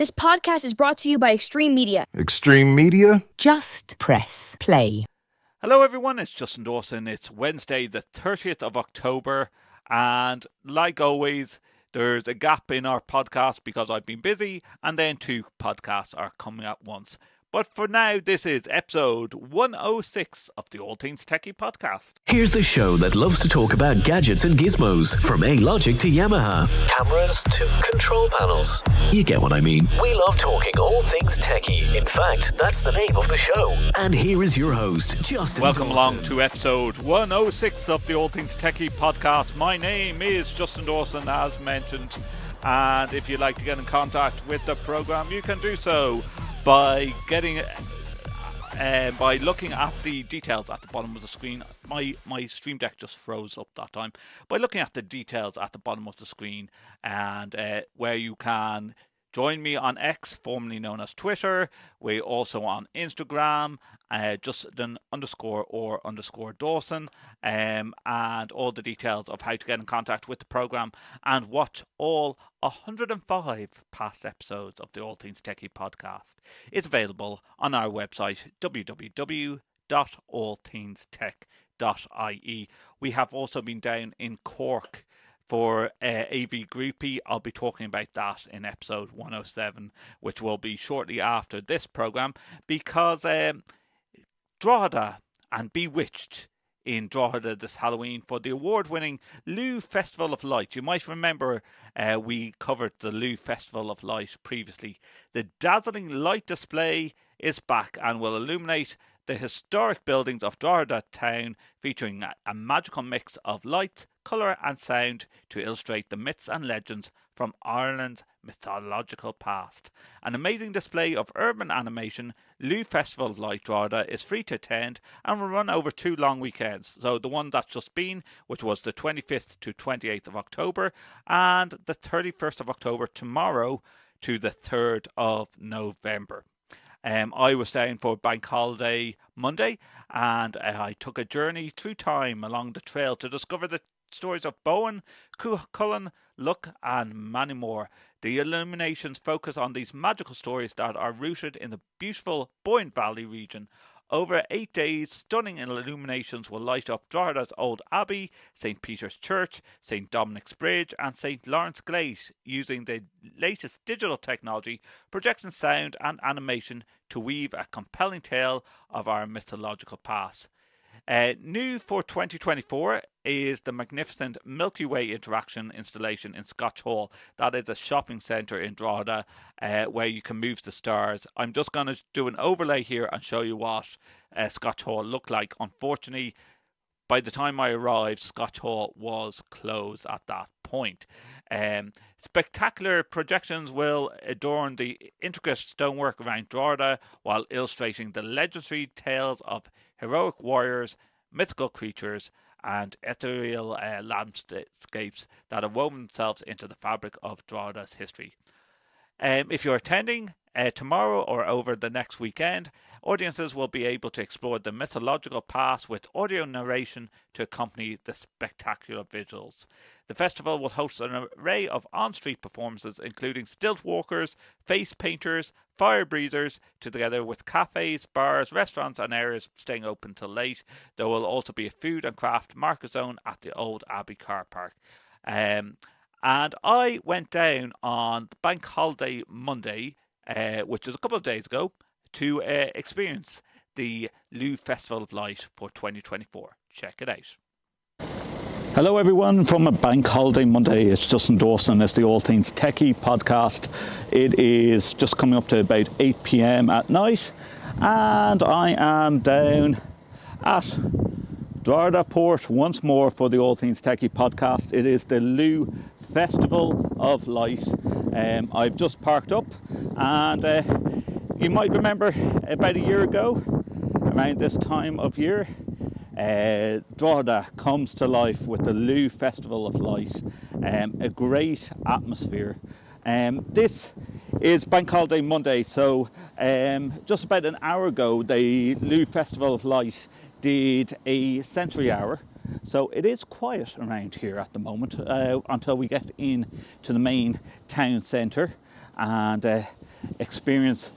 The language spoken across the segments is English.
This podcast is brought to you by Extreme Media. Extreme Media? Just press play. Hello everyone, it's Justin Dawson. It's Wednesday the 30th of October, and like always, there's a gap in our podcast because I've been busy, and then two podcasts are coming at once. But for now, this is episode 106 of the All Things TechIE Podcast. Here's the show that loves to talk about gadgets and gizmos, from A-Logic to Yamaha, cameras to control panels. You get what I mean. We love talking all things techie. In fact, that's the name of the show. And here is your host, Justin Welcome Dawson. along to episode 106 of the All Things TechIE Podcast. My name is Justin Dawson, as mentioned. And if you'd like to get in contact with the program, you can do so by looking at the details at the bottom of the screen. My Stream Deck just froze up that time. By looking at the details at the bottom of the screen, and where you can join me on X, formerly known as Twitter. We're also on Instagram, Justin _ Dawson, and all the details of how to get in contact with the program and watch all 105 past episodes of the All Things TechIE Podcast. It's available on our website, www.allthingstech.ie. We have also been down in Cork for AV Groupie. I'll be talking about that in episode 107, which will be shortly after this program, because Drogheda and Bewitched in Drogheda this Halloween for the award-winning Lou Festival of Light. You might remember we covered the Lou Festival of Light previously. The dazzling light display is back and will illuminate the historic buildings of Drogheda town, featuring a magical mix of light, colour and sound to illustrate the myths and legends from Ireland's mythological past. An amazing display of urban animation, Lou Festival of Light Drogheda is free to attend and will run over 2 long weekends. So the one that's just been, which was the 25th to 28th of October, and the 31st of October tomorrow to the 3rd of November. I was down for Bank Holiday Monday, and I took a journey through time along the trail to discover the stories of Boyne, Cullen, Luck and many more. The illuminations focus on these magical stories that are rooted in the beautiful Boyne Valley region. Over 8 days, stunning illuminations will light up Drogheda's Old Abbey, St. Peter's Church, St. Dominic's Bridge and St. Lawrence Gate, using the latest digital technology, projection sound and animation to weave a compelling tale of our mythological past. New for 2024 is the magnificent Milky Way interaction installation in Scotch Hall. That is a shopping centre in Drogheda where you can move the stars. I'm just going to do an overlay here and show you what Scotch Hall looked like. Unfortunately, by the time I arrived, Scotch Hall was closed at that point. Spectacular projections will adorn the intricate stonework around Drogheda while illustrating the legendary tales of heroic warriors, mythical creatures and ethereal landscapes that have woven themselves into the fabric of Drogheda's history. If you're attending tomorrow or over the next weekend, audiences will be able to explore the mythological past with audio narration to accompany the spectacular visuals. The festival will host an array of on-street performances, including stilt walkers, face painters, fire breathers, together with cafes, bars, restaurants and areas staying open till late. There will also be a food and craft market zone at the Old Abbey car park. And I went down on Bank Holiday Monday, which is a couple of days ago, to experience the Lou Festival of Light for 2024. Check it out. Hello everyone from a Bank Holiday Monday. It's Justin Dawson. It's the All Things TechIE Podcast. It is just coming up to about 8 p.m. at night, and I am down at Drogheda Port once more for the All Things TechIE Podcast. It is the Lou Festival of Light. I've just parked up, and you might remember about a year ago, around this time of year, Drogheda comes to life with the Lou Festival of Light. A great atmosphere. This is Bank Holiday Monday, so just about an hour ago the Lou Festival of Light did a century hour, so it is quiet around here at the moment until we get in to the main town centre, and experience.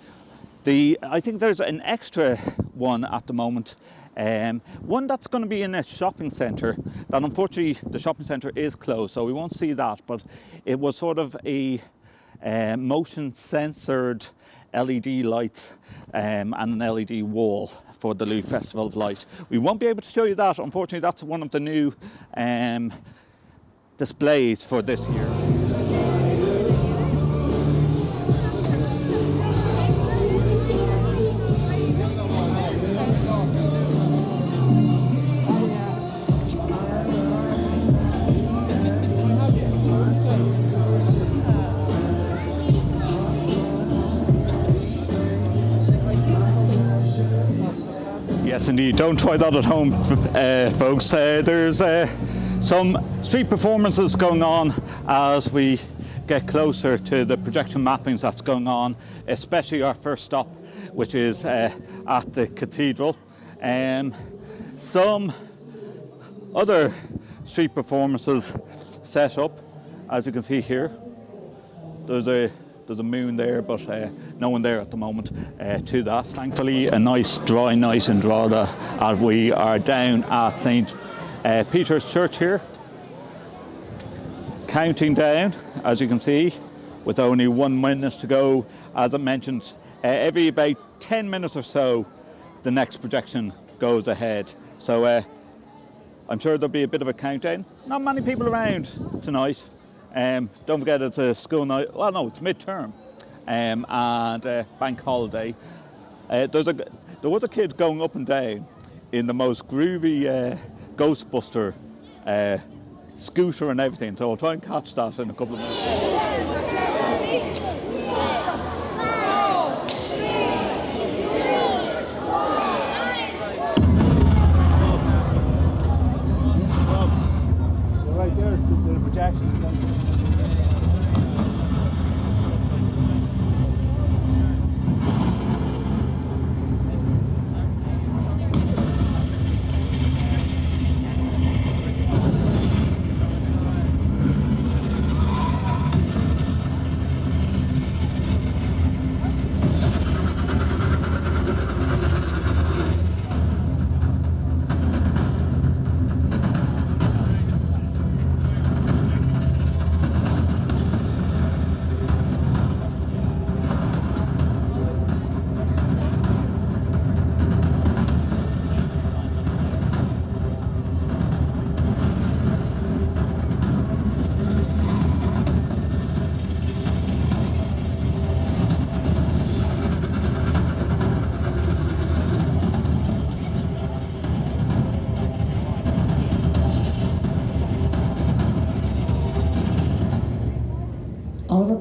I think there's an extra one at the moment, one that's going to be in a shopping centre that unfortunately the shopping centre is closed, so we won't see that, but it was sort of a motion censored LED lights and an LED wall for the Louth Festival of Light. We won't be able to show you that, unfortunately. That's one of the new displays for this year. Yes, indeed. Don't try that at home, folks. There's some street performances going on as we get closer to the projection mappings that's going on, especially our first stop, which is at the cathedral. Some other street performances set up, as you can see here. There's a moon there, but no one there at the moment to that. Thankfully, a nice dry night in Drogheda as we are down at St. Peter's Church here. Counting down, as you can see, with only 1 minute to go. As I mentioned, every about 10 minutes or so, the next projection goes ahead. So I'm sure there'll be a bit of a countdown. Not many people around tonight. Don't forget it's a school night. Well, no, it's midterm and bank holiday. There was a kid going up and down in the most groovy Ghostbuster scooter and everything. So I'll try and catch that in a couple of minutes. Right there's the projection.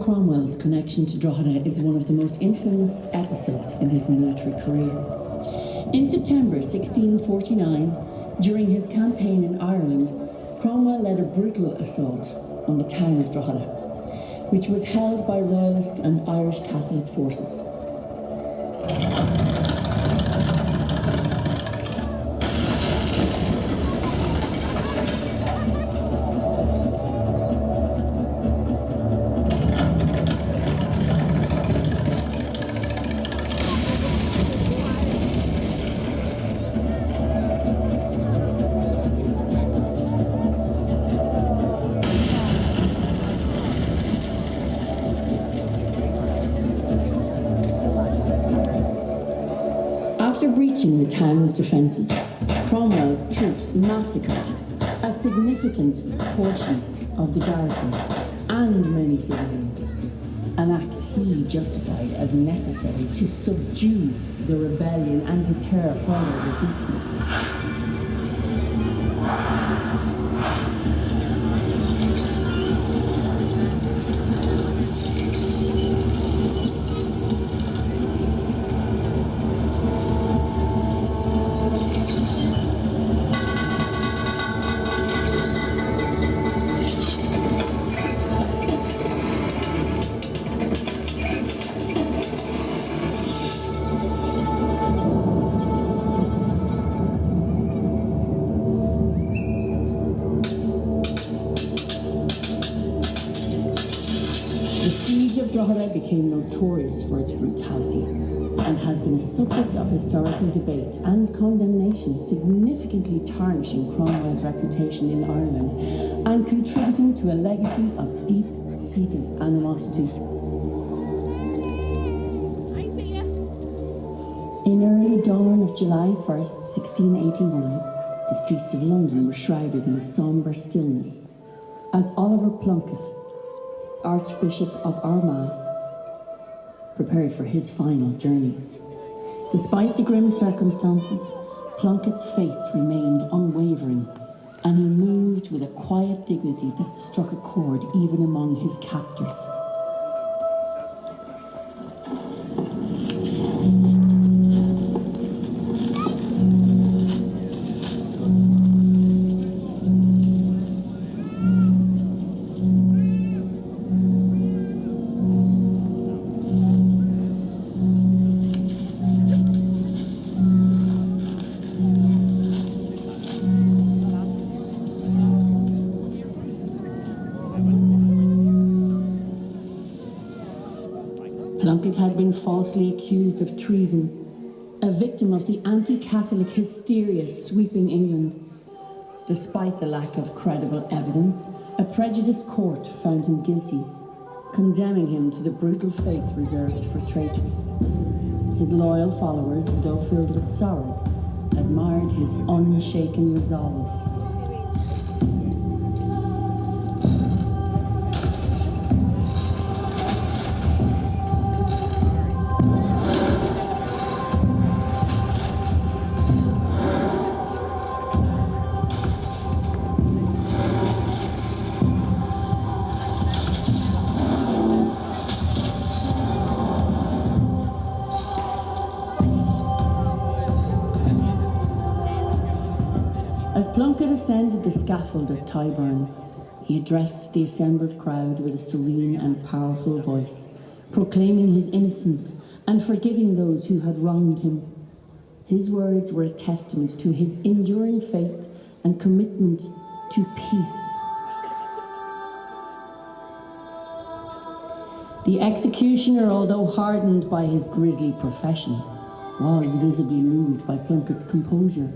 Cromwell's connection to Drogheda is one of the most infamous episodes in his military career. In September 1649, during his campaign in Ireland, Cromwell led a brutal assault on the town of Drogheda, which was held by Royalist and Irish Catholic forces. After breaching the town's defences, Cromwell's troops massacred a significant portion of the garrison and many civilians, an act he justified as necessary to subdue the rebellion and deter further resistance. Drogheda became notorious for its brutality and has been a subject of historical debate and condemnation, significantly tarnishing Cromwell's reputation in Ireland and contributing to a legacy of deep-seated animosity. In early dawn of July 1st, 1681, the streets of London were shrouded in a sombre stillness as Oliver Plunkett, Archbishop of Armagh, prepared for his final journey. Despite the grim circumstances, Plunkett's faith remained unwavering, and he moved with a quiet dignity that struck a chord even among his captors. Plunkett had been falsely accused of treason, a victim of the anti-Catholic hysteria sweeping England. Despite the lack of credible evidence, a prejudiced court found him guilty, condemning him to the brutal fate reserved for traitors. His loyal followers, though filled with sorrow, admired his unshaken resolve. As Plunkett ascended the scaffold at Tyburn, he addressed the assembled crowd with a serene and powerful voice, proclaiming his innocence and forgiving those who had wronged him. His words were a testament to his enduring faith and commitment to peace. The executioner, although hardened by his grisly profession, was visibly moved by Plunkett's composure.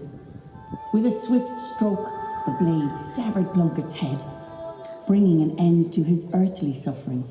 With a swift stroke, the blade severed Plunkett's head, bringing an end to his earthly suffering.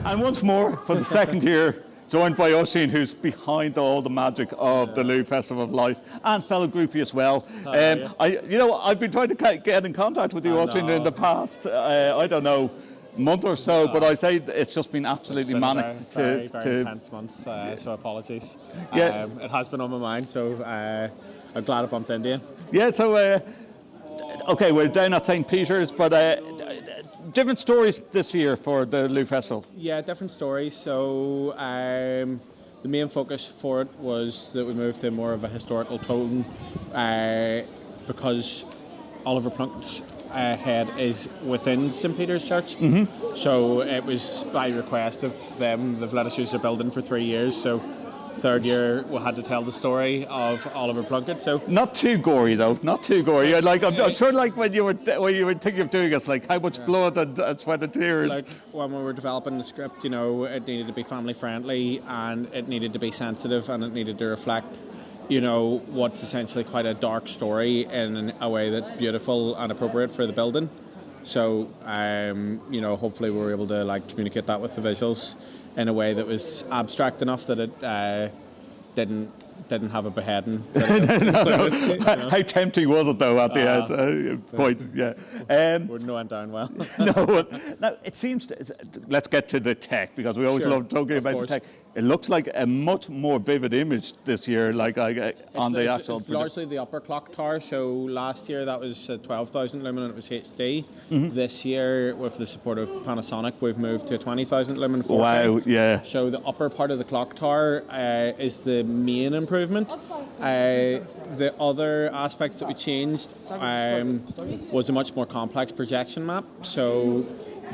And once more, for the second year, joined by Oisin, who's behind all the magic of the Lou Festival of Light, and fellow groupie as well. I've been trying to get in contact with you, Oisin, in the past, I don't know, month or so, but I say it's just been absolutely manic. Very intense month, so apologies. Yeah. It has been on my mind, so I'm glad I bumped into you. Yeah, so, okay, we're down at St. Peter's, but different stories this year for the Lou Festival. Yeah, different stories. So the main focus for it was that we moved to more of a historical tone because Oliver Plunkett's head is within St. Peter's Church. Mm-hmm. So it was by request of them. They've let us use their building for 3 years. So third year we had to tell the story of Oliver Plunkett. So not too gory though, not too gory. I'm sure like when you were thinking of doing it, like how much blood and sweat and tears. Like when we were developing the script, it needed to be family friendly and it needed to be sensitive and it needed to reflect what's essentially quite a dark story in a way that's beautiful and appropriate for the building. So hopefully we were able to communicate that with the visuals in a way that was abstract enough that it didn't have a beheading. No. How tempting was it though at the end? Point, yeah. Wouldn't have went down well. No. Now it seems. Let's get to the tech because we always love talking about the tech. It looks like a much more vivid image this year, on the actual. It's largely the upper clock tower. So last year that was 12,000 lumen and it was HD. Mm-hmm. This year, with the support of Panasonic, we've moved to 20,000 lumen 4K. Wow! Yeah. So the upper part of the clock tower is the main improvement. The other aspects that we changed was a much more complex projection map. So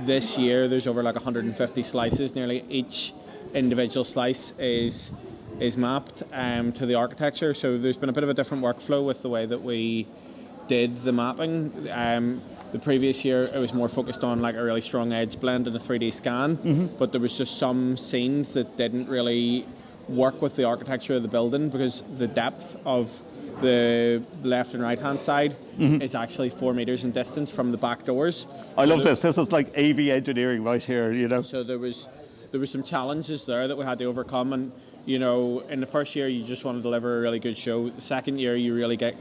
this year there's over 150 slices. Nearly each individual slice is mapped to the architecture. So there's been a bit of a different workflow with the way that we did the mapping. The previous year it was more focused on a really strong edge blend and a 3D scan, but there was just some scenes that didn't really work with the architecture of the building because the depth of the left and right hand side is actually 4 meters in distance from the back doors. I love this. This is like AV engineering right here, So there was some challenges there that we had to overcome, and in the first year you just want to deliver a really good show. The second year you really get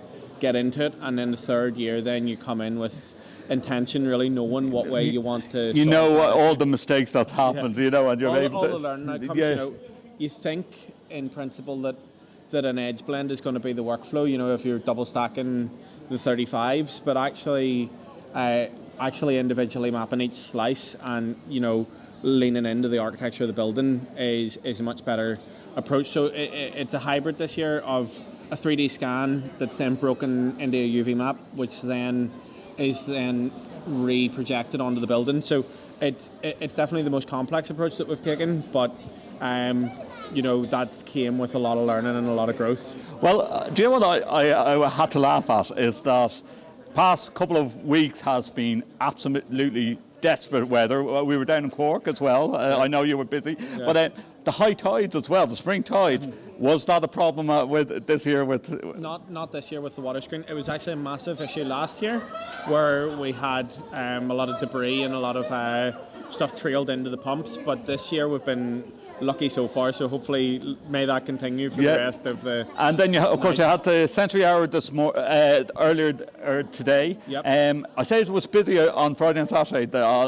into it, and then the third year then you come in with intention, really knowing what way you want to. All the mistakes that's happened, and you're able to. All the learning outcomes. You think in principle that an edge blend is going to be the workflow. If you're double stacking the 35s, but actually individually mapping each slice and leaning into the architecture of the building is a much better approach. So it's a hybrid this year of a 3D scan that's then broken into a UV map, which then is re-projected onto the building. So it's definitely the most complex approach that we've taken, but that came with a lot of learning and a lot of growth. Well, do you know what I had to laugh at is that past couple of weeks has been absolutely desperate weather. We were down in Cork as well. I know you were busy, but the high tides as well, the spring tides. Was that a problem with this year? Not this year with the water screen. It was actually a massive issue last year, where we had a lot of debris and a lot of stuff trailed into the pumps. But this year we've been lucky so far, so hopefully may that continue for the rest of the. And then you had the Century Hour earlier today. Yep. I say it was busy on Friday and Saturday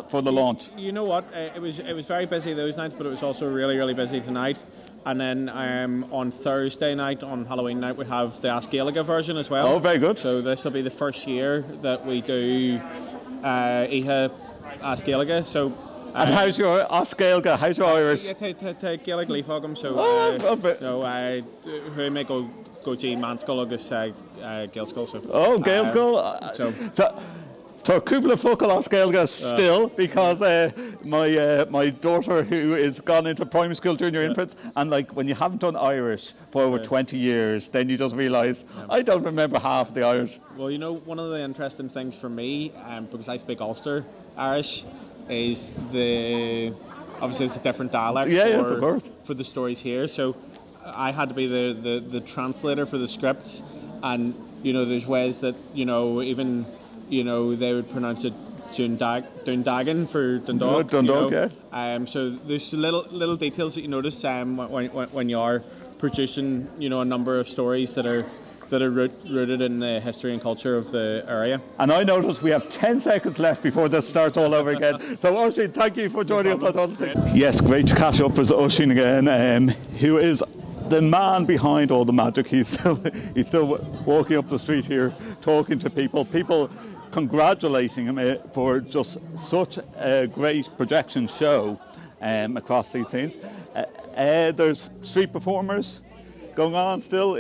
for the launch. You know what? It was very busy those nights, but it was also really, really busy tonight. And then on Thursday night, on Halloween night, we have the Ask Gaeilge version as well. Oh, very good. So this will be the first year that we do Ihe Ask Gaeilge. So. And how's your Ask Gaeilge? How's your Irish? Gaeilge Lífágam. So who may go to Manskull agus Gaelskull. So. Oh, Gaelskull. So cúpla focal Ask Gaeilge still, because my daughter, who is gone into primary school, junior infants, and when you haven't done Irish for over 20 years, then you just realise I don't remember half the Irish. Well, one of the interesting things for me, because I speak Ulster Irish, is obviously it's a different dialect for the stories here. So I had to be the translator for the scripts, and there's ways that even they would pronounce it Doondagan for Dundalk. Dundalk, you know. yeah. So there's little details that you notice when you are producing, a number of stories that are rooted in the history and culture of the area. And I noticed we have 10 seconds left before this starts all over again. So Oisín, thank you for joining us on All Things. Yes, great to catch up with Oisín again, who is the man behind all the magic. He's still walking up the street here, talking to people congratulating him for just such a great projection show across these scenes. There's street performers going on still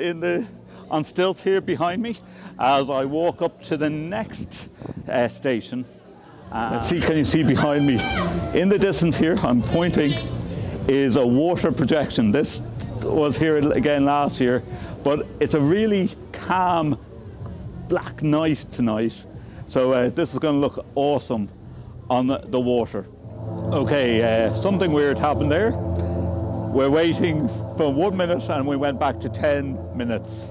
on stilts here behind me as I walk up to the next station. Can you see behind me? In the distance here, I'm pointing, is a water projection. This was here again last year, but it's a really calm black night tonight. So this is going to look awesome on the water. Okay, something weird happened there. We're waiting for 1 minute and we went back to 10 minutes.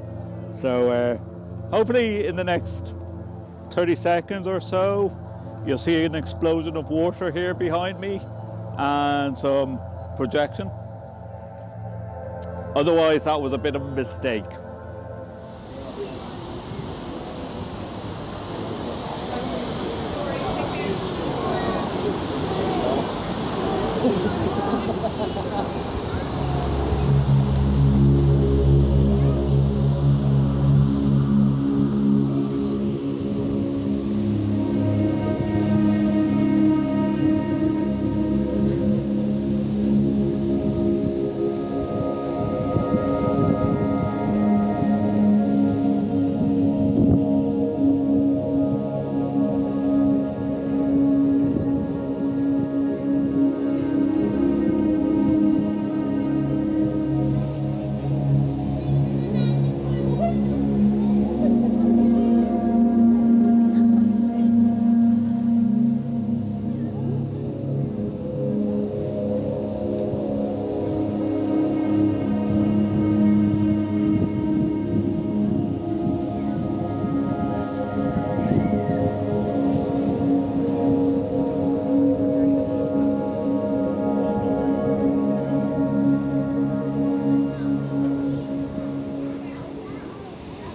So hopefully in the next 30 seconds or so, you'll see an explosion of water here behind me and some projection. Otherwise, that was a bit of a mistake.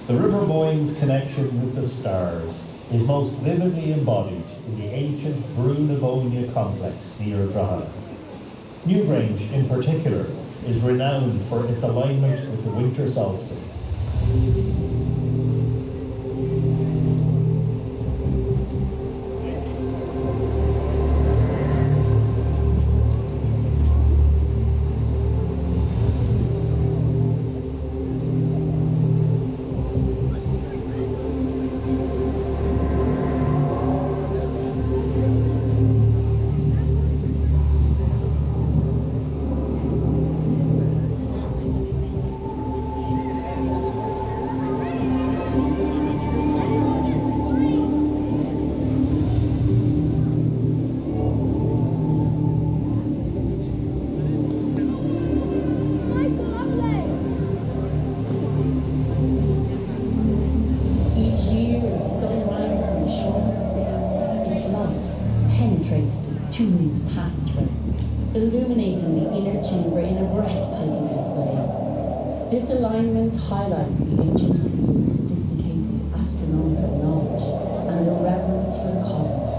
The River Boyne's connection with the stars is most vividly embodied in the ancient Brú-na-Bóinne complex near Drogheda. Newgrange, in particular, is renowned for its alignment with the winter solstice. Illuminating the inner chamber in a breathtaking display. This alignment highlights the ancient people's sophisticated astronomical knowledge and their reverence for the cosmos.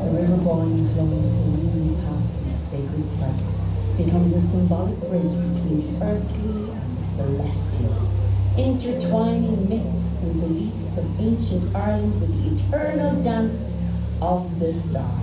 The River Boyne, flowing fluidly past these sacred sites, becomes a symbolic bridge between the earthly and the celestial, intertwining myths and beliefs of ancient Ireland with the eternal dance of the stars.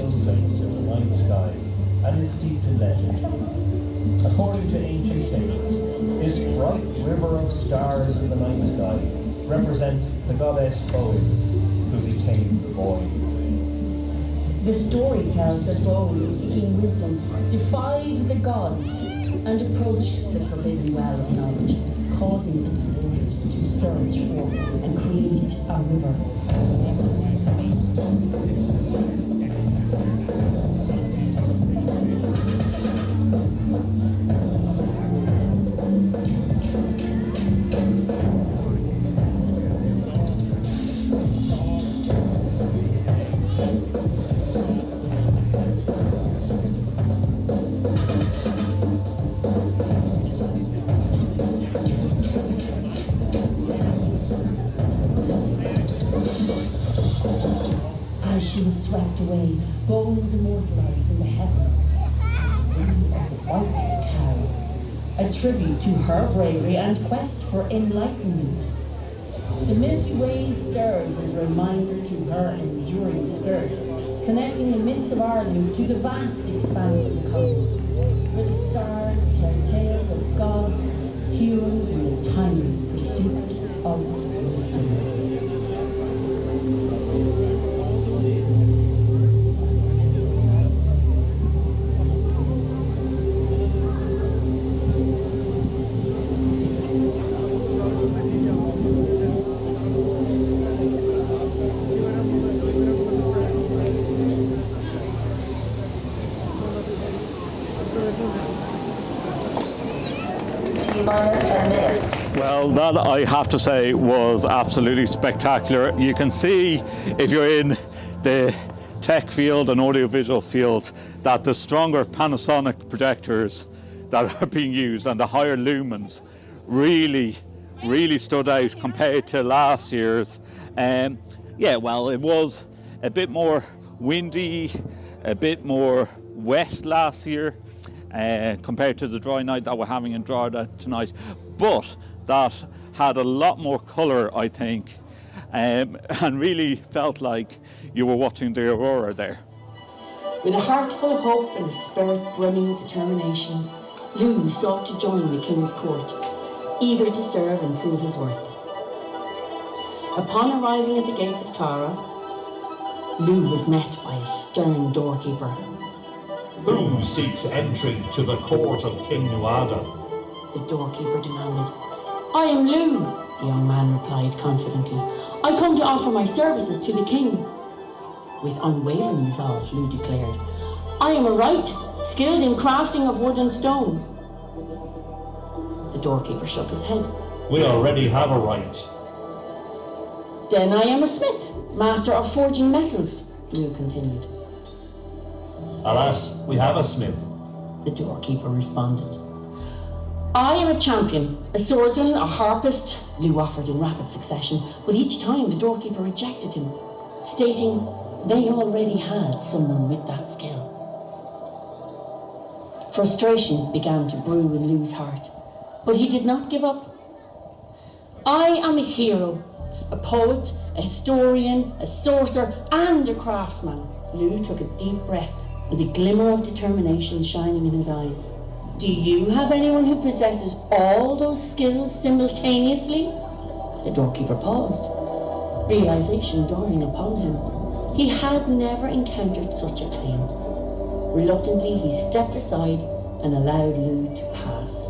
ideal place in the night sky and is steeped in legend. According to ancient tales, this bright river of stars in the night sky represents the goddess Boyne, who became Boyne. The story tells that Boyne, seeking wisdom, defied the gods and approached the forbidden well of knowledge, causing its waters to surge forth and create a river. As she was swept away, Boyne was immortalized in the heavens as the of the White Cow, a tribute to her bravery and quest for enlightenment. The Milky Way serves as a reminder to her enduring spirit, connecting the myths of Ireland to the vast expanse of the cosmos, where the stars tell tales of gods, heroes, and the timeless pursuit of wisdom. Well, that I have to say was absolutely spectacular. You can see, if you're in the tech field and audiovisual field, that the stronger Panasonic projectors that are being used and the higher lumens really stood out compared to last year's. Yeah, well, it was a bit more windy, a bit more wet last year compared to the dry night that we're having in Drogheda tonight, but that had a lot more colour, I think, and really felt like you were watching the aurora there. With a heart full of hope and a spirit brimming with determination, Lou sought to join the King's court, eager to serve and prove his worth. Upon arriving at the gates of Tara, Lou was met by a stern doorkeeper. Who seeks entry to the court of King Nuada? The doorkeeper demanded. I am Lou, the young man replied confidently. I come to offer my services to the king. With unwavering resolve, Lou declared, I am a wright, skilled in crafting of wood and stone. The doorkeeper shook his head. We already have a right. Then I am a smith, master of forging metals, Lou continued. Alas, we have a smith. The doorkeeper responded. I am a champion, a swordsman, a harpist, Lou offered in rapid succession, but each time the doorkeeper rejected him, stating they already had someone with that skill. Frustration began to brew in Lou's heart, but he did not give up. I am a hero, a poet, a historian, a sorcerer, and a craftsman. Lou took a deep breath, with a glimmer of determination shining in his eyes. Do you have anyone who possesses all those skills simultaneously? The doorkeeper paused, realization dawning upon him. He had never encountered such a claim. Reluctantly, he stepped aside and allowed Lou to pass.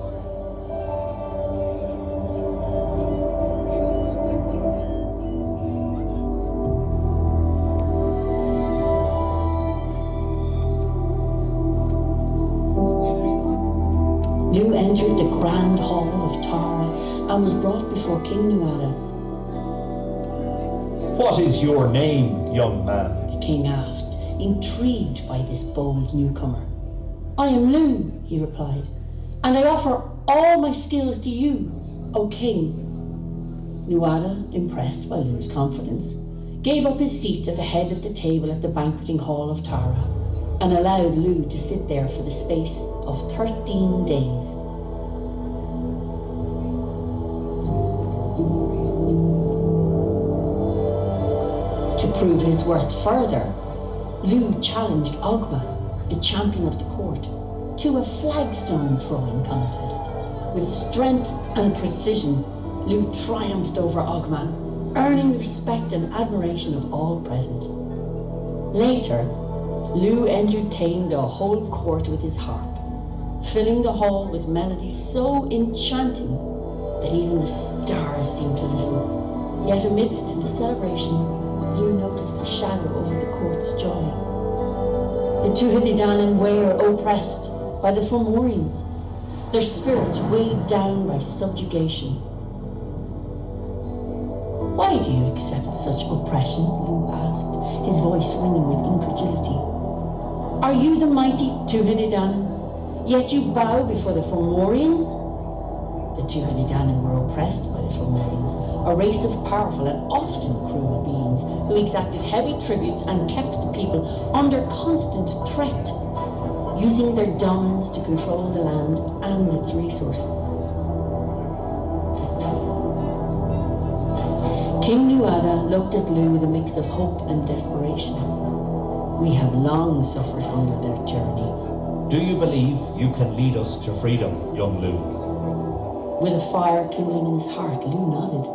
Lou entered the grand hall of Tara and was brought before King Nuada. What is your name, young man? The king asked, intrigued by this bold newcomer. I am Lou, he replied, and I offer all my skills to you, O king. Nuada, impressed by Lou's confidence, gave up his seat at the head of the table at the banqueting hall of Tara and allowed Lou to sit there for the space of 13 days. To prove his worth further, Lou challenged Ogma, the champion of the court, to a flagstone throwing contest. With strength and precision, Lou triumphed over Ogma, earning the respect and admiration of all present. Later, Lou entertained the whole court with his harp, filling the hall with melodies so enchanting that even the stars seemed to listen. Yet amidst the celebration, Lou noticed a shadow over the court's joy. The Tuatha were oppressed by the Fomorians, their spirits weighed down by subjugation. Why do you accept such oppression? Lou asked, his voice ringing with incredulity. Are you the mighty Tuatha, yet you bow before the Fomorians? The Tuatha were oppressed by the Fomorians, a race of powerful and often cruel beings who exacted heavy tributes and kept the people under constant threat, using their dominance to control the land and its resources. King Nuada looked at Lou with a mix of hope and desperation. We have long suffered under their tyranny. Do you believe you can lead us to freedom, young Lou? With a fire kindling in his heart, Lou nodded.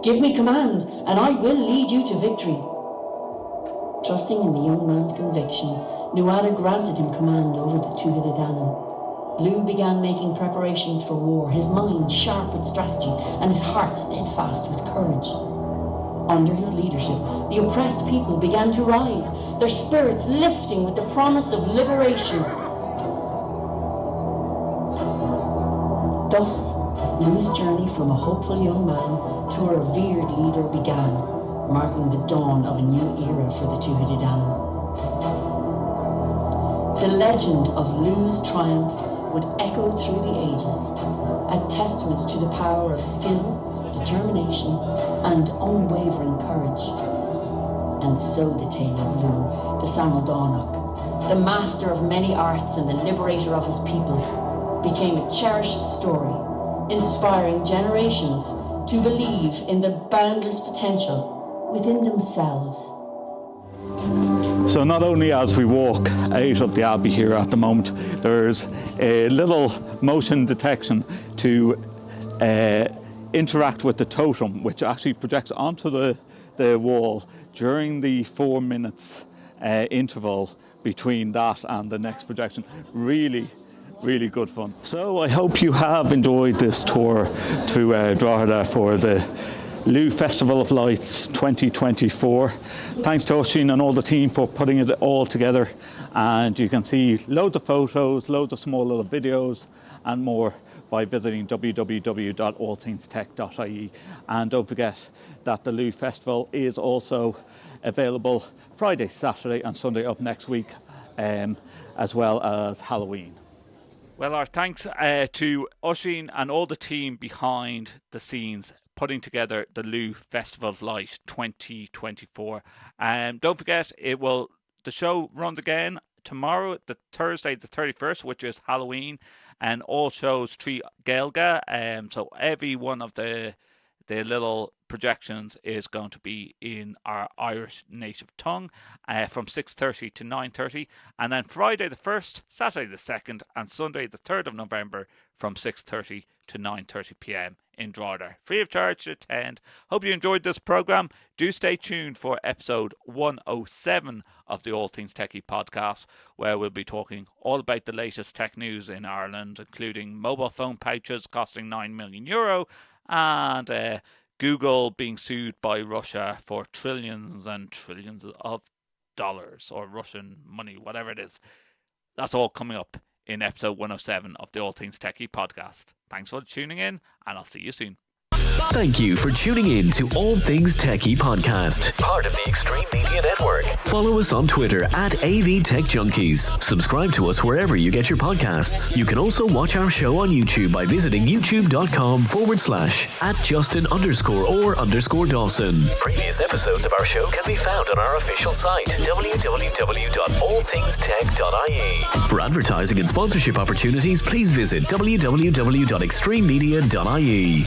Give me command, and I will lead you to victory. Trusting in the young man's conviction, Nuada granted him command over the Tuatha. Lou began making preparations for war, his mind sharp with strategy and his heart steadfast with courage. Under his leadership, the oppressed people began to rise, their spirits lifting with the promise of liberation. Thus, Lou's journey from a hopeful young man to a revered leader began, marking the dawn of a new era for the Tuatha. The legend of Lou's triumph would echo through the ages, a testament to the power of skill, determination, and unwavering courage. And so the tale of Lou, the Samaldánach, the master of many arts and the liberator of his people, became a cherished story, inspiring generations to believe in the boundless potential within themselves. So not only as we walk out of the Abbey here at the moment, there's a little motion detection to interact with the totem, which actually projects onto the wall during the 4 minutes interval between that and the next projection. Really good fun. So I hope you have enjoyed this tour to Drogheda for the Lou Festival of Lights 2024. Thanks to Oisín and all the team for putting it all together, and you can see loads of photos, loads of small little videos and more by visiting www.allthingstech.ie. And don't forget that the Lou Festival is also available Friday, Saturday and Sunday of next week, as well as Halloween. Well, our thanks to Oisín and all the team behind the scenes putting together the Lou Festival of Light 2024. Don't forget, the show runs again tomorrow, the Thursday the 31st, which is Halloween, and all shows treat Gaelga. So every one of the little projections is going to be in our Irish native tongue from 6:30 to 9:30, and then Friday the 1st, Saturday the 2nd and Sunday the 3rd of November from 6:30 to 9:30 p.m. in Drogheda. Free of charge to attend. Hope you enjoyed this programme. Do stay tuned for episode 107 of the All Things TechIE Podcast, where we'll be talking all about the latest tech news in Ireland, including mobile phone pouches costing €9 million and Google being sued by Russia for trillions and trillions of dollars, or Russian money, whatever it is. That's all coming up in episode 107 of the All Things TechIE Podcast. Thanks for tuning in, and I'll see you soon. Thank you for tuning in to All Things TechIE Podcast, part of the Extreme Media Network. Follow us on Twitter at AVTechJunkies. Subscribe to us wherever you get your podcasts. You can also watch our show on YouTube by visiting youtube.com/@Justin_or_Dawson. Previous episodes of our show can be found on our official site, www.allthingstech.ie. For advertising and sponsorship opportunities, please visit www.extrememedia.ie.